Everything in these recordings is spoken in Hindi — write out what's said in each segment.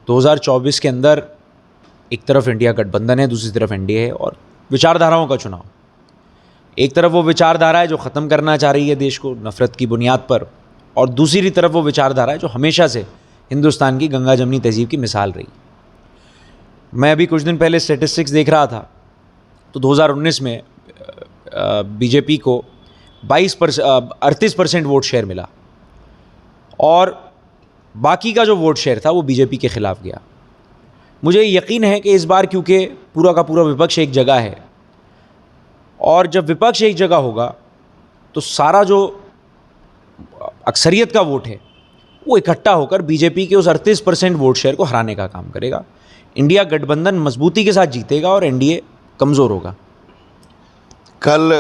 2024 के अंदर एक तरफ इंडिया गठबंधन है, दूसरी तरफ एनडीए है, और विचारधाराओं का चुनाव। एक तरफ वो विचारधारा है जो ख़त्म करना चाह रही है देश को नफ़रत की बुनियाद पर, और दूसरी तरफ वो विचारधारा है जो हमेशा से हिंदुस्तान की गंगा जमनी तहज़ीब की मिसाल रही। मैं अभी कुछ दिन पहले स्टैटिस्टिक्स देख रहा था, तो 2019 में बीजेपी को 38% वोट शेयर मिला, और बाकी का जो वोट शेयर था वो बीजेपी के ख़िलाफ़ गया। मुझे यकीन है कि इस बार क्योंकि पूरा का पूरा विपक्ष एक जगह है, और जब विपक्ष एक जगह होगा तो सारा जो अक्सरियत का वोट है वो इकट्ठा होकर बीजेपी के उस 38% वोट शेयर को हराने का काम करेगा। इंडिया गठबंधन मजबूती के साथ जीतेगा और एनडीए कमज़ोर होगा। कल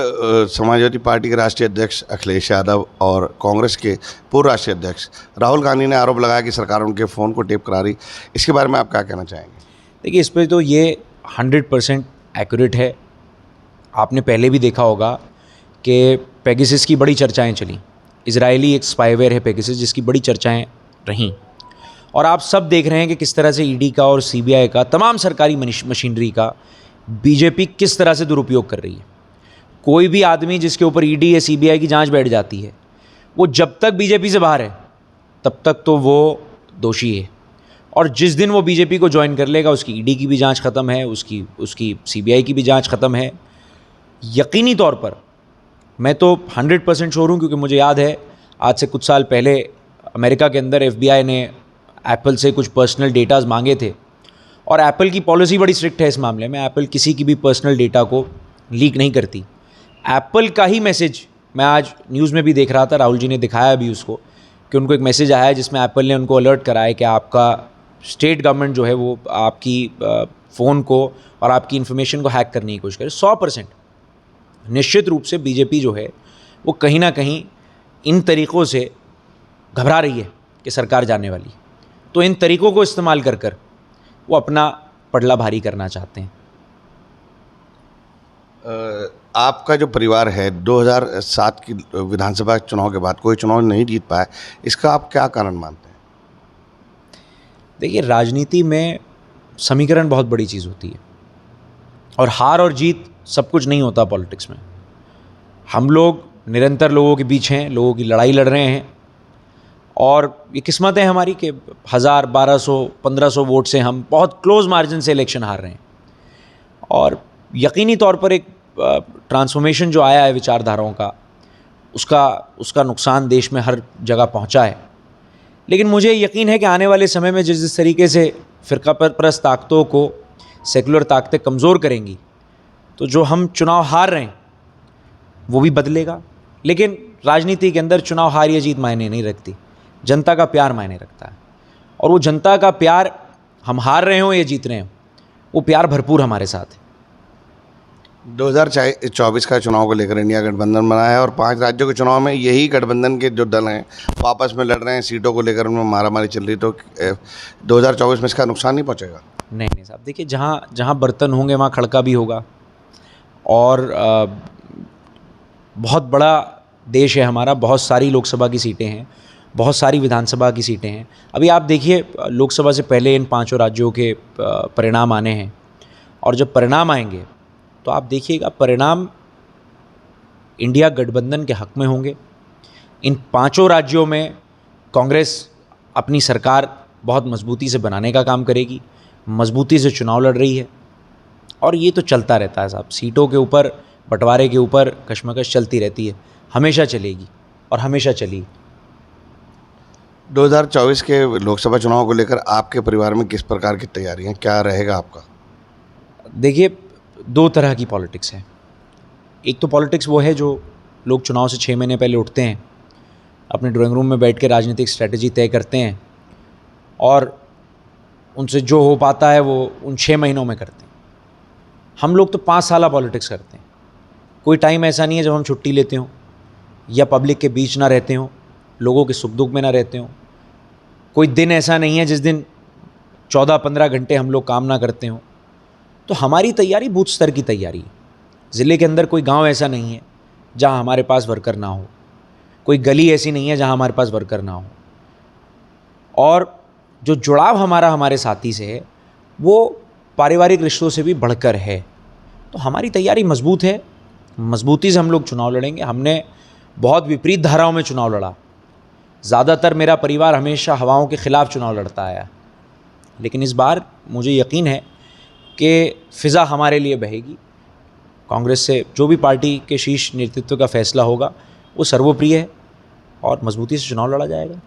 समाजवादी पार्टी के राष्ट्रीय अध्यक्ष अखिलेश यादव और कांग्रेस के पूर्व राष्ट्रीय अध्यक्ष राहुल गांधी ने आरोप लगाया कि सरकार उनके फ़ोन को टेप करा रही। इसके बारे में आप क्या कहना चाहेंगे? देखिए, इस पर तो ये 100% एक्यूरेट है। आपने पहले भी देखा होगा कि पेगासस की बड़ी चर्चाएं चली। इजरायली एक स्पाईवेयर है पेगासस, जिसकी बड़ी चर्चाएं रहीं, और आप सब देख रहे हैं कि किस तरह से ईडी का और सीबीआई का, तमाम सरकारी मशीनरी का बीजेपी किस तरह से दुरुपयोग कर रही है। कोई भी आदमी जिसके ऊपर ईडी या सीबीआई की जांच बैठ जाती है, वो जब तक बीजेपी से बाहर है तब तक तो वो दोषी है, और जिस दिन वो बीजेपी को ज्वाइन कर लेगा उसकी ईडी की भी जांच ख़त्म है, उसकी सीबीआई की भी जांच ख़त्म है। यकीनी तौर पर मैं तो 100% श्योर हूँ, क्योंकि मुझे याद है आज से कुछ साल पहले अमेरिका के अंदर एफबीआई ने एप्पल से कुछ पर्सनल डेटाज मांगे थे, और एप्पल की पॉलिसी बड़ी स्ट्रिक्ट है इस मामले में। एप्पल किसी की भी पर्सनल डेटा को लीक नहीं करती। एप्पल का ही मैसेज मैं आज न्यूज़ में भी देख रहा था, राहुल जी ने दिखाया भी उसको, कि उनको एक मैसेज आया है जिसमें एप्पल ने उनको अलर्ट कराया कि आपका स्टेट गवर्नमेंट जो है वो आपकी फ़ोन को और आपकी इन्फॉर्मेशन को हैक करने की कोशिश करे। 100% निश्चित रूप से बीजेपी जो है वो कहीं ना कहीं इन तरीक़ों से घबरा रही है कि सरकार जाने वाली, तो इन तरीक़ों को इस्तेमाल कर कर वो अपना पड़ला भारी करना चाहते हैं। आपका जो परिवार है 2007 की विधानसभा चुनाव के बाद कोई चुनाव नहीं जीत पाया, इसका आप क्या कारण मानते हैं? देखिए, राजनीति में समीकरण बहुत बड़ी चीज़ होती है, और हार और जीत सब कुछ नहीं होता पॉलिटिक्स में। हम लोग निरंतर लोगों के बीच हैं, लोगों की लड़ाई लड़ रहे हैं, और ये किस्मत है हमारी कि 1000, 1200, 1500 वोट से हम बहुत क्लोज मार्जिन से इलेक्शन हार रहे हैं। और यकीनी तौर पर एक ट्रांसफॉर्मेशन जो आया है विचारधाराओं का, उसका नुकसान देश में हर जगह पहुंचा है। लेकिन मुझे यकीन है कि आने वाले समय में जिस तरीके से फ़िरका परस्त ताकतों को सेकुलर ताकतें कमज़ोर करेंगी, तो जो हम चुनाव हार रहे हैं वो भी बदलेगा। लेकिन राजनीति के अंदर चुनाव हार या जीत मायने नहीं रखती, जनता का प्यार मायने रखता है, और वो जनता का प्यार, हम हार रहे हों या जीत रहे हों, वो प्यार भरपूर हमारे साथ है। 2024 का चुनाव को लेकर इंडिया गठबंधन बना है, और 5 राज्यों के चुनाव में यही गठबंधन के जो दल हैं वो आपस में लड़ रहे हैं, सीटों को लेकर उनमें मारामारी चल रही। तो 2024 में इसका नुकसान नहीं पहुंचेगा? नहीं साहब, देखिए, जहाँ बर्तन होंगे वहाँ खड़का भी होगा, और बहुत बड़ा देश है हमारा, बहुत सारी लोकसभा की सीटें हैं, बहुत सारी विधानसभा की सीटें हैं। अभी आप देखिए, लोकसभा से पहले इन 5 राज्यों के परिणाम आने हैं, और जब परिणाम आएंगे तो आप देखिएगा परिणाम इंडिया गठबंधन के हक़ में होंगे। इन 5 राज्यों में कांग्रेस अपनी सरकार बहुत मजबूती से बनाने का काम करेगी, मजबूती से चुनाव लड़ रही है, और ये तो चलता रहता है साहब। सीटों के ऊपर, बंटवारे के ऊपर कशमकश चलती रहती है, हमेशा चलेगी और हमेशा चली। 2024 के लोकसभा चुनाव को लेकर आपके परिवार में किस प्रकार की तैयारियां, क्या रहेगा आपका? देखिए, 2 तरह की पॉलिटिक्स है। एक तो पॉलिटिक्स वो है जो लोग चुनाव से 6 महीने पहले उठते हैं, अपने ड्राइंग रूम में बैठ के राजनीतिक स्ट्रेटजी तय करते हैं, और उनसे जो हो पाता है वो उन 6 महीनों में करते हैं। हम लोग तो 5 साल पॉलिटिक्स करते हैं। कोई टाइम ऐसा नहीं है जब हम छुट्टी लेते हों, या पब्लिक के बीच ना रहते हों, लोगों के सुख दुख में ना रहते हों। कोई दिन ऐसा नहीं है जिस दिन 14-15 घंटे हम लोग काम ना करते हों। तो हमारी तैयारी बूथ स्तर की तैयारी है। ज़िले के अंदर कोई गांव ऐसा नहीं है जहां हमारे पास वर्कर ना हो, कोई गली ऐसी नहीं है जहां हमारे पास वर्कर ना हो। और जो जुड़ाव हमारा हमारे साथी से है वो पारिवारिक रिश्तों से भी बढ़कर है। तो हमारी तैयारी मजबूत है, मजबूती से हम लोग चुनाव लड़ेंगे। हमने बहुत विपरीत धाराओं में चुनाव लड़ा, ज़्यादातर मेरा परिवार हमेशा हवाओं के ख़िलाफ़ चुनाव लड़ता आया, लेकिन इस बार मुझे यकीन है कि फ़िज़ा हमारे लिए बहेगी। कांग्रेस से जो भी पार्टी के शीर्ष नेतृत्व का फैसला होगा वो सर्वोप्रिय है और मजबूती से चुनाव लड़ा जाएगा।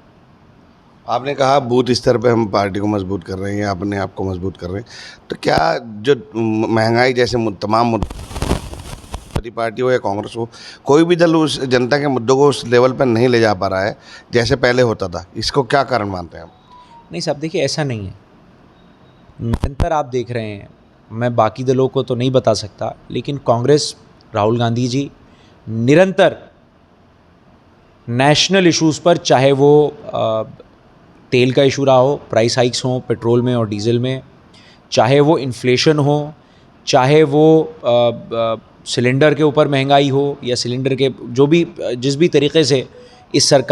आपने कहा बूथ स्तर पे हम पार्टी को मजबूत कर रहे हैं, अपने आप को मजबूत कर रहे हैं, तो क्या जो महंगाई जैसे तमाम मुद्दे, पार्टी हो या कांग्रेस हो, कोई भी दल उस जनता के मुद्दों को उस लेवल पर नहीं ले जा पा रहा है जैसे पहले होता था, इसको क्या कारण मानते हैं आप? नहीं साहब, देखिए ऐसा नहीं है। निरंतर आप देख रहे हैं, मैं बाकी दलों को तो नहीं बता सकता, लेकिन कांग्रेस, राहुल गांधी जी निरंतर नेशनल इश्यूज़ पर, चाहे वो तेल का इशू रहा हो, प्राइस हाइक्स हों पेट्रोल में और डीजल में, चाहे वो इन्फ्लेशन हो, चाहे वो सिलेंडर के ऊपर महंगाई हो, या सिलेंडर के जो भी जिस भी तरीके से इस सरकार